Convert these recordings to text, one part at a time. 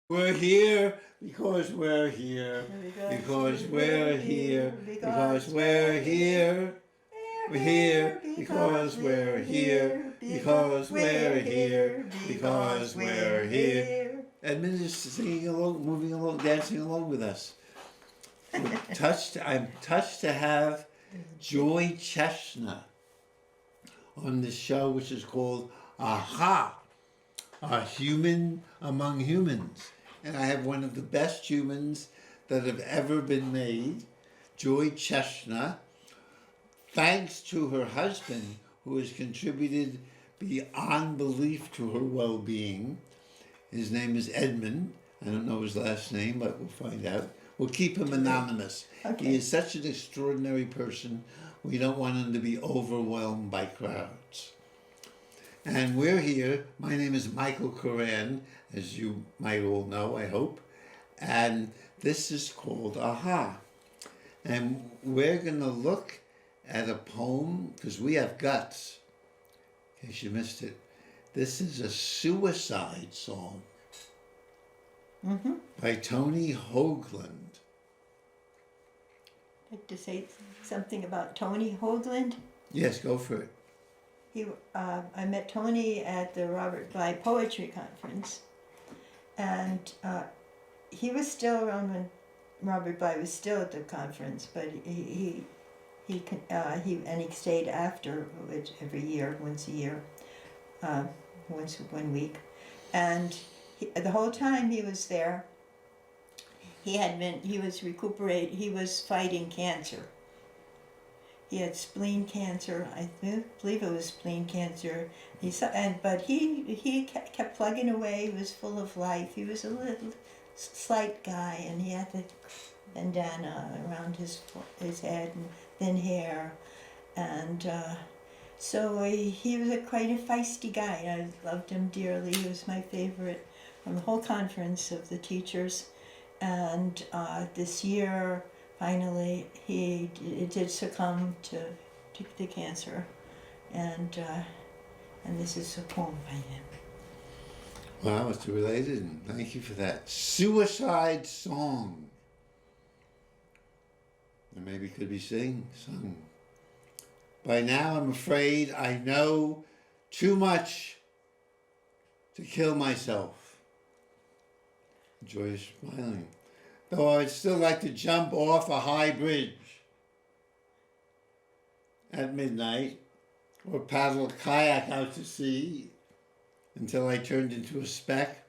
We're here because we're here. Because we're here. Because we're here. We're here because we're here. Because we're here. Because we're here. Edmund is singing along, moving along, dancing along with us. I'm touched to have Joy Chesna on this show, which is called Aha, a human among humans. And I have one of the best humans that have ever been made, Joy Chesna, thanks to her husband, who has contributed beyond belief to her well-being. His name is Edmund. I don't know his last name, but we'll find out. We'll keep him anonymous. Okay. He is such an extraordinary person. We don't want him to be overwhelmed by crowds. And we're here. My name is Michael Koran, as you might all know, I hope. And this is called Aha. And we're going to look at a poem, because we have guts, in case you missed it. This is a suicide song by Tony Hoagland. I'd like to say something about Tony Hoagland. Yes, go for it. I met Tony at the Robert Bly Poetry Conference, and he was still around when Robert Bly was still at the conference, but he stayed after every year, once a year, once 1 week, and the whole time he was there, he was fighting cancer. He had spleen cancer. I believe it was spleen cancer. But he kept plugging away. He was full of life. He was a little slight guy, and he had the bandana around his head and thin hair, and so he was quite a feisty guy. I loved him dearly. He was my favorite from the whole conference of the teachers, and this year. Finally, he did succumb to the cancer, and this is a poem by him. Wow, it's related, and thank you for that. Suicide song. And maybe could be sung. By now I'm afraid I know too much to kill myself. Joy is smiling. Though I'd still like to jump off a high bridge at midnight or paddle a kayak out to sea until I turned into a speck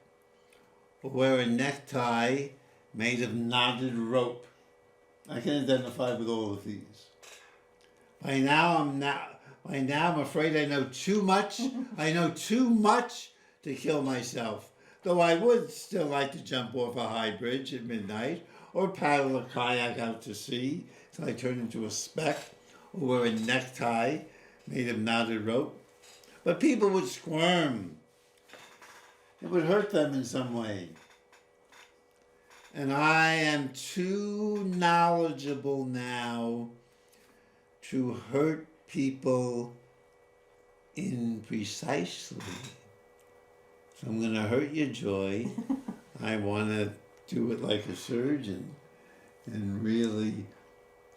or wear a necktie made of knotted rope. I can identify with all of these. By now I'm afraid I know too much. I know too much to kill myself. Though I would still like to jump off a high bridge at midnight or paddle a kayak out to sea till I turn into a speck or wear a necktie made of knotted rope. But people would squirm. It would hurt them in some way. And I am too knowledgeable now to hurt people imprecisely. So I'm going to hurt your joy. I want to do it like a surgeon and really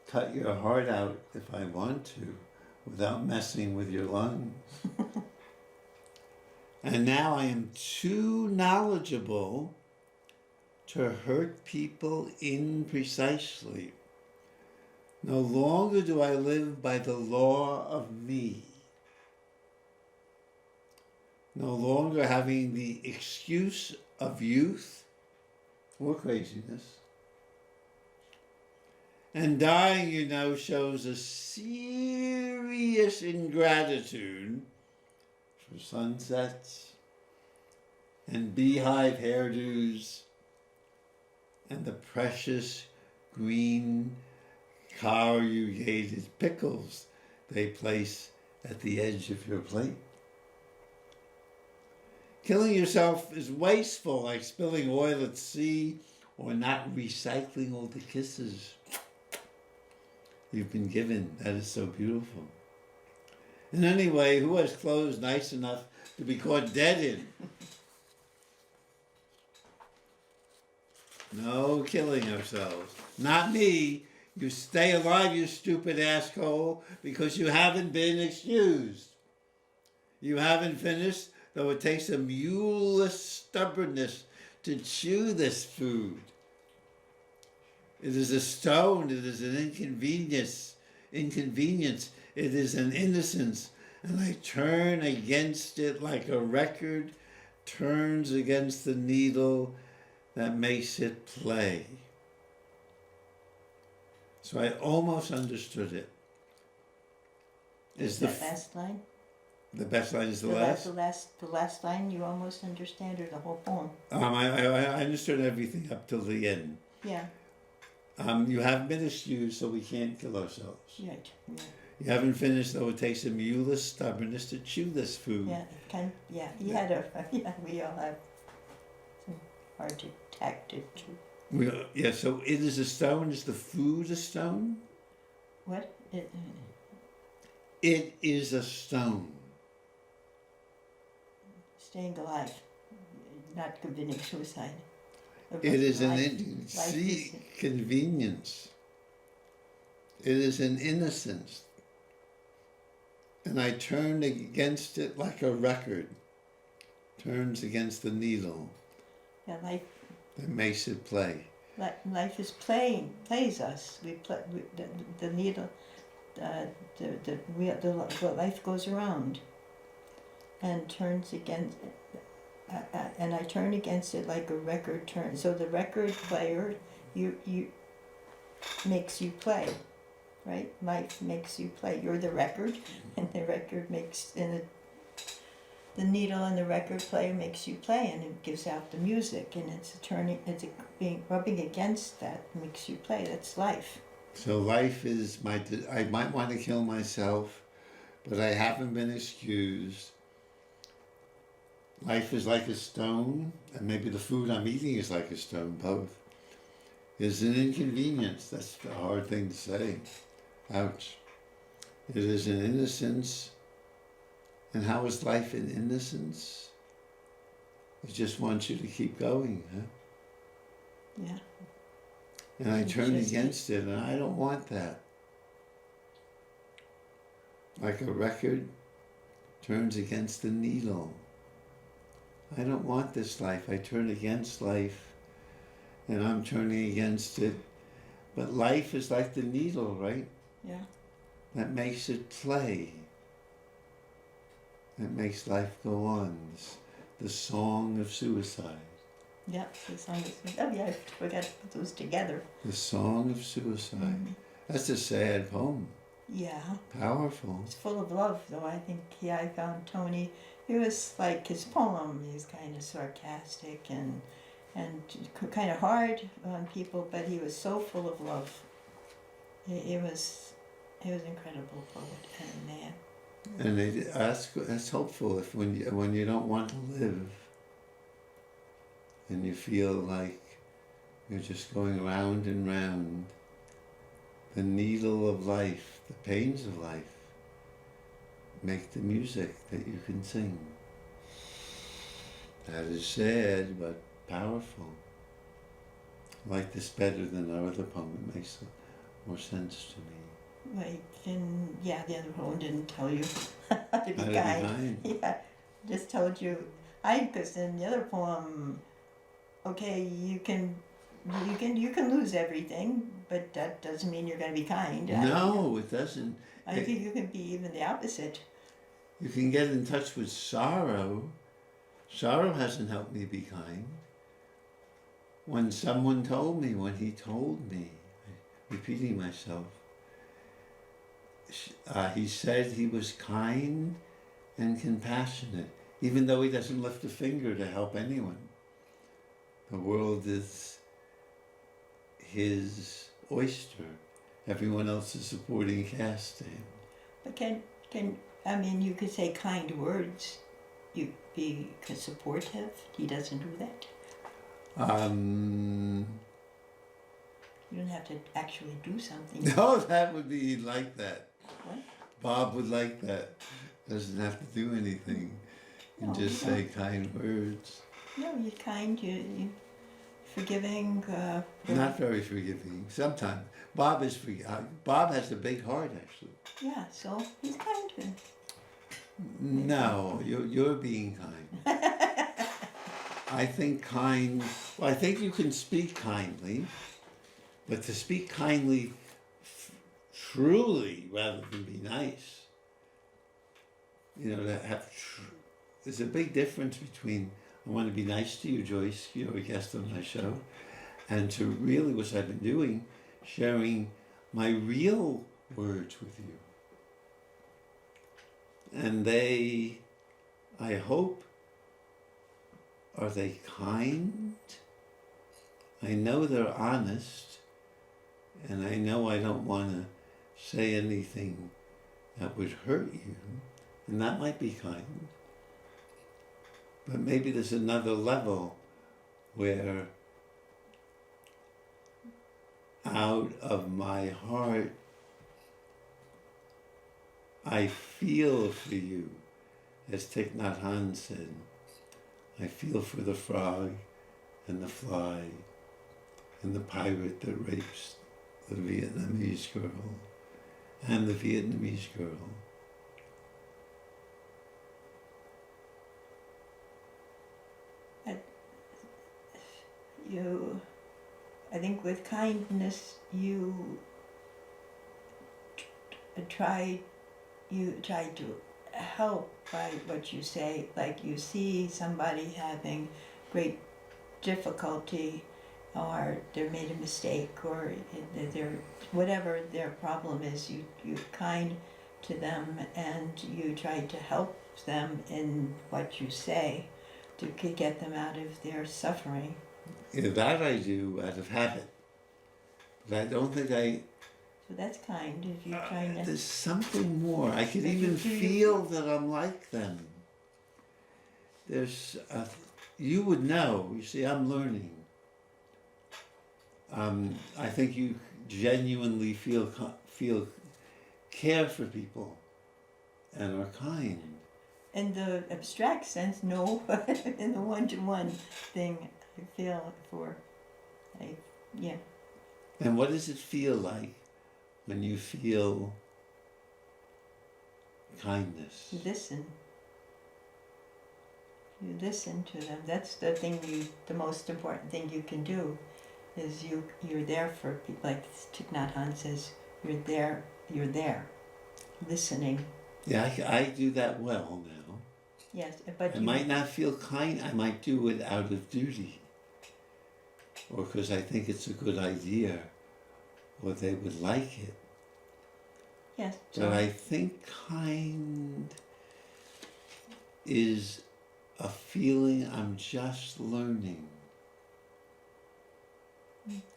cut your heart out if I want to without messing with your lungs. And now I am too knowledgeable to hurt people imprecisely. No longer do I live by the law of me. No longer having the excuse of youth or craziness. And dying, shows a serious ingratitude for sunsets and beehive hairdos and the precious green corrugated pickles they place at the edge of your plate. Killing yourself is wasteful, like spilling oil at sea or not recycling all the kisses you've been given. That is so beautiful. And anyway, who has clothes nice enough to be caught dead in? No killing ourselves. Not me. You stay alive, you stupid asshole, because you haven't been excused. You haven't finished, though it takes a muleless stubbornness to chew this food. It is a stone, it is an inconvenience, it is an innocence, and I turn against it like a record turns against the needle that makes it play. So I almost understood it. Is that last line? The best line is the last? The last line you almost understand, or the whole poem? I understood everything up till the end. Yeah. You haven't been excused, so we can't kill ourselves. Right. Yeah. You haven't finished, though it takes a muleless stubbornness to chew this food. Yeah, he had a, we all have some hard to tact it to. So it is a stone. Is the food a stone? What? It is a stone. Staying alive, not committing suicide. It is convenience. It is an innocence. And I turn against it like a record turns against the needle. Yeah, life. That makes it play. Life is plays us. We play the needle. The life goes around, and turns against. And I turn against it like a record turn. So the record player, you makes you play, right? Life makes you play. You're the record, and the record makes the needle and the record player makes you play, and it gives out the music, and rubbing against that makes you play. That's life. So life is I might want to kill myself, but I haven't been excused. Life is like a stone, and maybe the food I'm eating is like a stone, both. It's an inconvenience. That's a hard thing to say. Ouch. It is an innocence. And how is life an innocence? It just wants you to keep going, huh? Yeah. And I turn against it, and I don't want that. Like a record turns against the needle. I don't want this life. I turn against life, and I'm turning against it. But life is like the needle, right? Yeah. That makes it play. That makes life go on. The song of suicide. Yeah, the song of suicide. Oh yeah, I forgot to put those together. The song of suicide. Mm-hmm. That's a sad poem. Yeah. Powerful. It's full of love, though. I think, I found Tony, it was like his poem, he was kind of sarcastic and kind of hard on people, but he was so full of love. It was an incredible poet and man. And that's hopeful if when you don't want to live and you feel like you're just going round and round, the needle of life, the pains of life, make the music that you can sing. That is sad but powerful. I like this better than our other poem. It makes more sense to me. The other poem didn't tell you how to be kind. Yeah, just told you, because in the other poem, okay, you can lose everything, but that doesn't mean you're going to be kind. No, it doesn't. I think you can be even the opposite. You can get in touch with sorrow. Sorrow hasn't helped me be kind. When he told me, repeating myself, he said he was kind and compassionate, even though he doesn't lift a finger to help anyone. The world is his oyster. Everyone else is supporting cast to him. But you could say kind words. You be supportive. He doesn't do that. You don't have to actually do something. No, that would be like that. What? Bob would like that. Doesn't have to do anything. You just say kind words. No, you're kind. You forgiving. Not very forgiving. Sometimes Bob is Bob has a big heart, actually. Yeah, so he's kind to him. No, you're being kind. I think kind. Well, I think you can speak kindly, but to speak kindly, truly, rather than be nice. You know, to have. There's a big difference between I want to be nice to you, Joyce. You're a guest on my show, and to really, what I've been doing, sharing my real words with you. And they, I hope, are they kind? I know they're honest, and I know I don't want to say anything that would hurt you, and that might be kind. But maybe there's another level where out of my heart I feel for you, as Thich Nhat Hanh said. I feel for the frog and the fly and the pirate that rapes the Vietnamese girl and the Vietnamese girl. I think with kindness you try to help by what you say. Like you see somebody having great difficulty, or they made a mistake, or they're whatever their problem is, you're kind to them and you try to help them in what you say to get them out of their suffering. Yeah, that I do out of habit. But I don't think So that's kind if you're trying to. there's something more. I could If even you feel that I'm like them. There's, you would know. You see, I'm learning. I think you genuinely feel care for people and are kind. In the abstract sense, no. In the one-to-one thing, I feel for, yeah. And what does it feel like when you feel kindness? You listen. You listen to them. That's the thing. The most important thing you can do, is you're there for people. Like Thich Nhat Hanh says, you're there. You're there, listening. Yeah, I do that well now. Yes, but I might not feel kind. I might do it out of duty, or because I think it's a good idea, or they would like it. Yes. But I think kind is a feeling I'm just learning.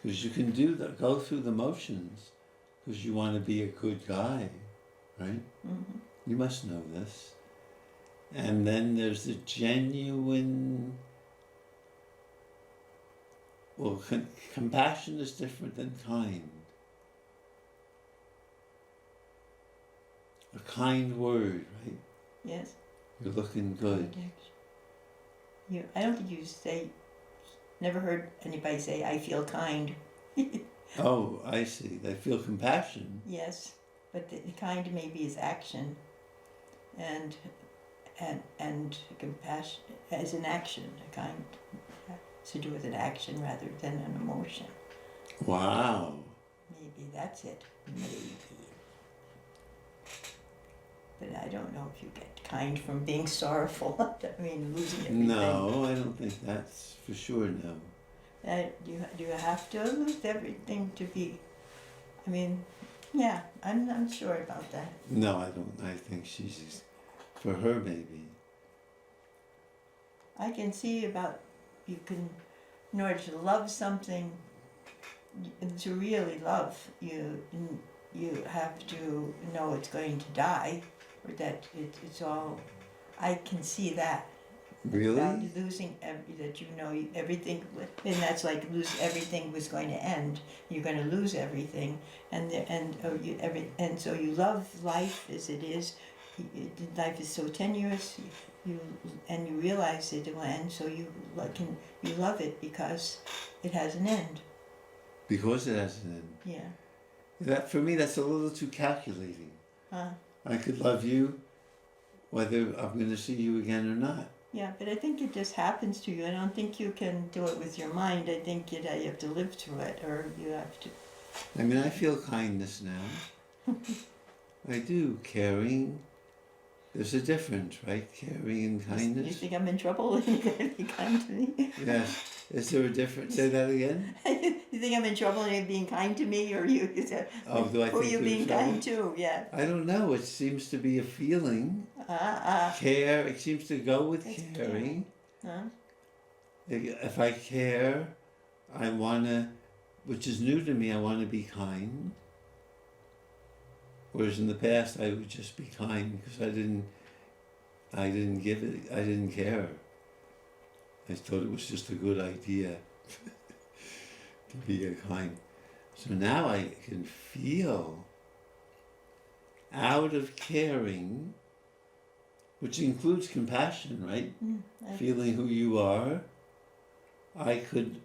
Because you can go through the motions, because you want to be a good guy, right? Mm-hmm. You must know this. And then there's the genuine, well, compassion is different than kind. A kind word, right? Yes. You're looking good. I don't think you say. Never heard anybody say, "I feel kind." Oh, I see. They feel compassion. Yes, but the kind maybe is action, and compassion as an action. A kind has to do with an action rather than an emotion. Wow. Maybe that's it. Maybe. But I don't know if you get kind from being sorrowful. I mean, losing everything. No, I don't think that's for sure, no. Do you have to lose everything to be? I mean, yeah, I'm not sure about that. No, I don't. I think she's, for her maybe. I can see about in order to love something, to really love, you have to know it's going to die, or that it's all. I can see that. Really? About losing that everything, and that's like everything was going to end. You're going to lose everything, and so you love life as it is. Life is so tenuous. and you realize it will end, so you you love it because it has an end. Because it has an end. Yeah. That for me, that's a little too calculating. I could love you whether I'm going to see you again or not. Yeah, but I think it just happens to you. I don't think you can do it with your mind. I think you have to live through it, or you have to. I mean, I feel kindness now. I do. Caring. There's a difference, right? Caring and kindness. You think I'm in trouble? You're going to be kind to me? Yes. Is there a difference? Say that again? You think I'm in trouble and you're being kind to me, or you? Oh, do I who are think you there's being trouble? kind to? Yeah. I don't know. It seems to be a feeling. Care. It seems to go with It's caring. Huh? If I care, I want to, which is new to me, I want to be kind. Whereas in the past, I would just be kind because I didn't give it, I didn't care. I thought it was just a good idea to be kind. So now I can feel out of caring, which includes compassion, right? Feeling who you are, I could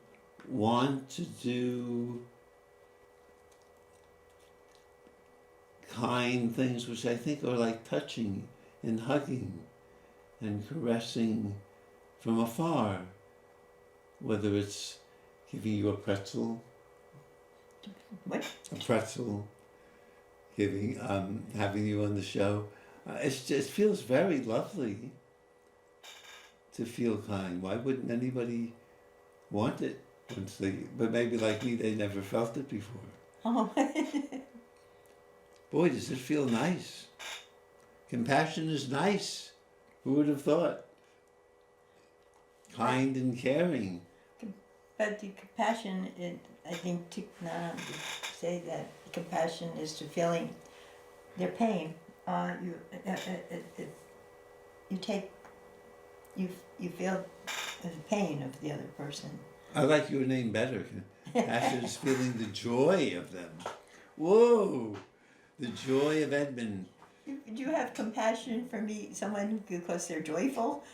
want to do kind things which I think are like touching and hugging and caressing from afar, whether it's giving you a pretzel, giving having you on the show. It feels very lovely to feel kind. Why wouldn't anybody want it once they? But maybe like me, they never felt it before. Oh. Boy, does it feel nice. Compassion is nice. Who would have thought? Kind and caring. But the compassion, I think, to say that compassion is to feeling their pain. You feel the pain of the other person. I like your name better. Compassion is feeling the joy of them. Whoa! The joy of Edmund. Do you have compassion for me, someone because they're joyful?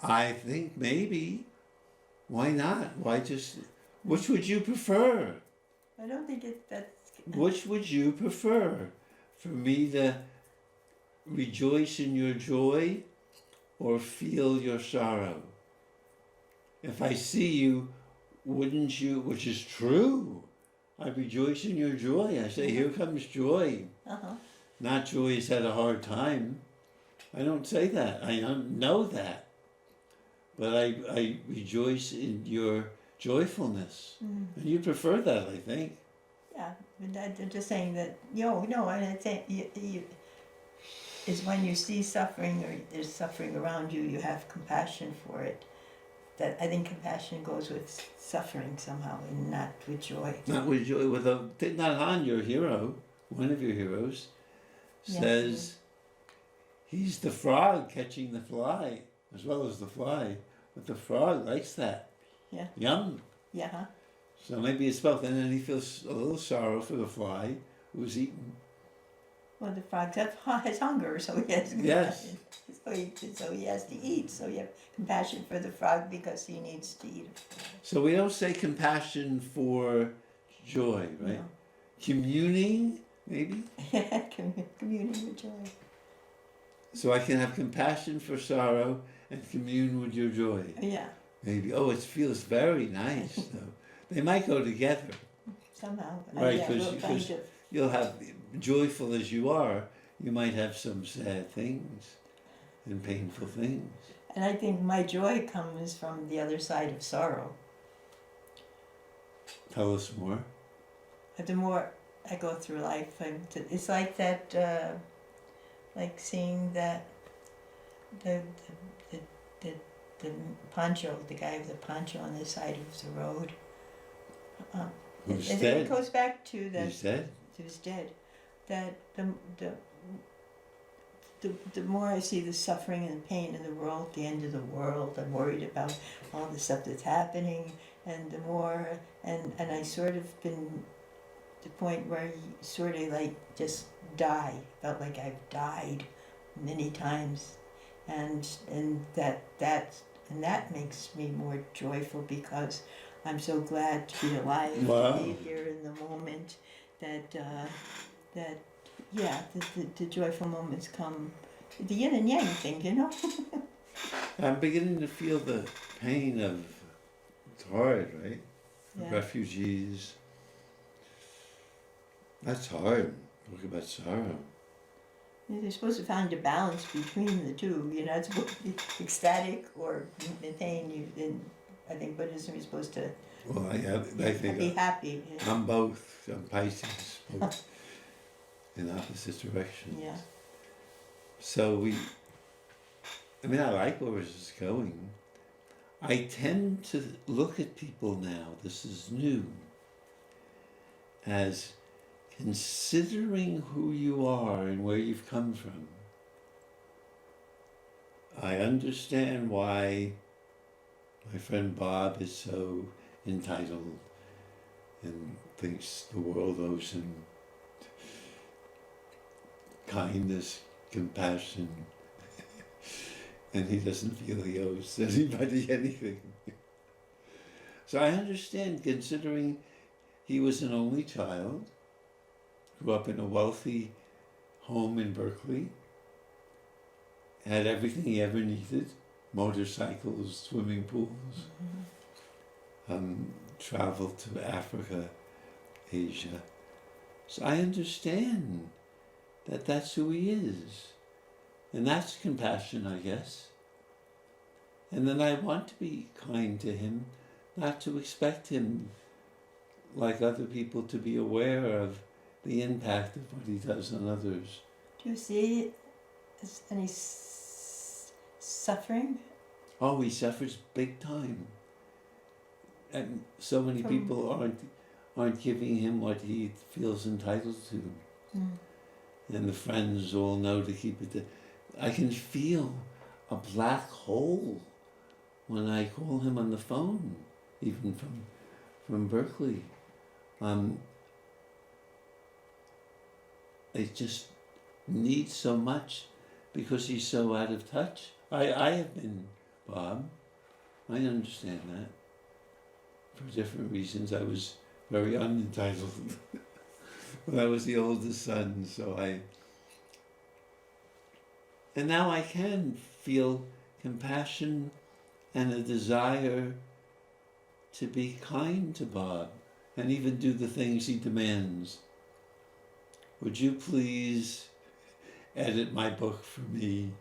I think maybe. Why not? Why just... Which would you prefer? I don't think that's... Which would you prefer? For me to rejoice in your joy or feel your sorrow? If I see you, wouldn't you, which is true, I rejoice in your joy. I say, here comes joy. Not joy has had a hard time. I don't say that. I don't know that. But I rejoice in your joyfulness. And you prefer that, I think. Yeah, but I'm just saying that, no, and I think is when you see suffering or there's suffering around you, you have compassion for it. That I think compassion goes with suffering somehow and not with joy. Not with joy, not on your hero, one of your heroes, says he's the frog catching the fly, as well as the fly, but the frog likes that. Yeah. Yum. Yeah. So maybe it's both, and then he feels a little sorrow for the fly who was eaten. Well, the frog has hunger, so he has compassion. Yes. So he has to eat. So you have compassion for the frog because he needs to eat. So we don't say compassion for joy, right? No. Communing, maybe? Yeah, communing with joy. So I can have compassion for sorrow and commune with your joy. Yeah. Maybe. Oh, it feels very nice, though. They might go together. Somehow. Right, we'll because you'll have, joyful as you are, you might have some sad things and painful things. And I think my joy comes from the other side of sorrow. Tell us more. But the more I go through life, it's like that, like seeing that the poncho, the guy with the poncho on the side of the road. Who's it dead? goes back to the. Who's dead? Who's dead? That the more I see the suffering and the pain in the world, the end of the world, I'm worried about all the stuff that's happening, and the more, and I sort of been to the point where you sort of like just die, felt like I've died many times, and that makes me more joyful because I'm so glad to be alive, Wow. to be here in the moment. That the joyful moments come. The yin and yang thing, you know. I'm beginning to feel the pain of, it's hard, right? Yeah. Refugees. That's hard. Talk about sorrow. You're supposed to find a balance between the two. You're not supposed to be ecstatic or in pain. I think Buddhism is supposed to Well, I be think happy. I'm both. I'm Pisces, both in opposite directions. Yeah. So I like where this is going. I tend to look at people now, this is new, as considering who you are and where you've come from. I understand why my friend Bob is so entitled and thinks the world owes him kindness, compassion, and he doesn't feel he owes anybody anything. So I understand, considering he was an only child, grew up in a wealthy home in Berkeley, had everything he ever needed, motorcycles, swimming pools, traveled to Africa, Asia. So I understand that that's who he is. And that's compassion, I guess. And then I want to be kind to him, not to expect him, like other people, to be aware of the impact of what he does on others. Do you see any suffering? Oh, he suffers big time. And so many people aren't giving him what he feels entitled to. Mm. And the friends all know to keep it. I can feel a black hole when I call him on the phone, even from Berkeley. It just needs so much because he's so out of touch. I have been, Bob. I understand that. For different reasons, I was very unentitled. When I was the oldest son, and now I can feel compassion and a desire to be kind to Bob and even do the things he demands. Would you please edit my book for me?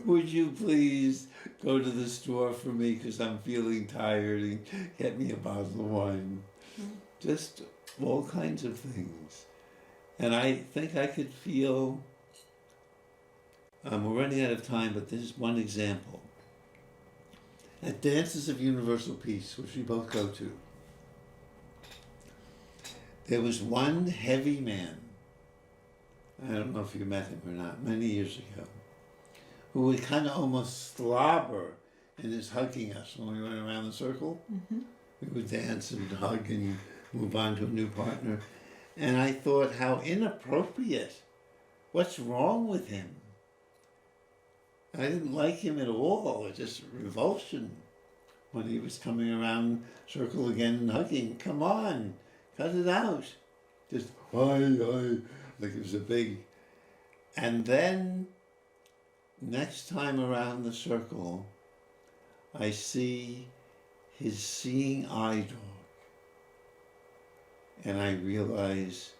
Would you please go to the store for me because I'm feeling tired and get me a bottle of wine? Just all kinds of things. And I think I could feel, we're running out of time, but this is one example. At Dances of Universal Peace, which we both go to, there was one heavy man, I don't know if you met him or not, many years ago, who would kind of almost slobber in his hugging us when we went around the circle. Mm-hmm. We would dance and hug and move on to a new partner. And I thought, how inappropriate. What's wrong with him? I didn't like him at all. It just revulsion when he was coming around circle again and hugging. Come on, cut it out. Just, hi, like it was a big... And then, next time around the circle, I see his seeing eye dog. And I realize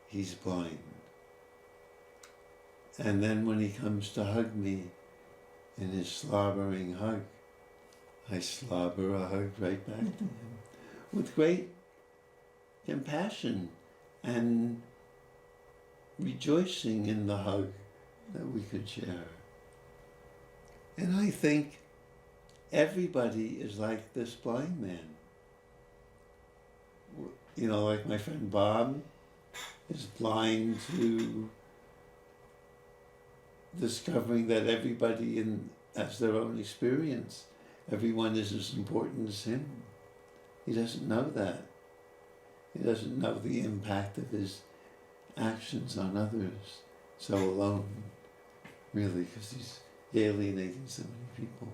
he's blind. And then when he comes to hug me in his slobbering hug, I slobber a hug right back to him with great compassion and rejoicing in the hug that we could share. And I think everybody is like this blind man. You know, like my friend Bob is blind to discovering that everybody has their own experience. Everyone is as important as him. He doesn't know that. He doesn't know the impact of his actions on others. so alone, really, because he's alienating so many people.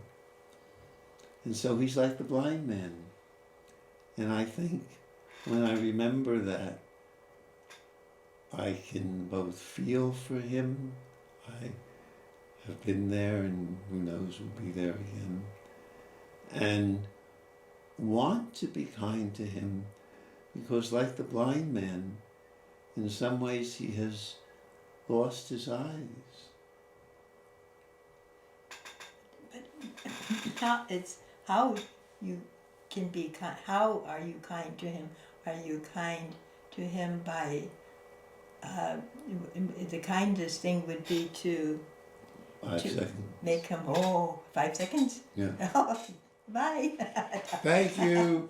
And so he's like the blind man. And I think when I remember that, I can both feel for him. I have been there, and who knows, will be there again. And want to be kind to him, because like the blind man, in some ways he has lost his eyes. How you can be kind. How are you kind to him? Are you kind to him by the kindest thing would be to 5 seconds. make him 5 seconds. Yeah. Bye. Thank you.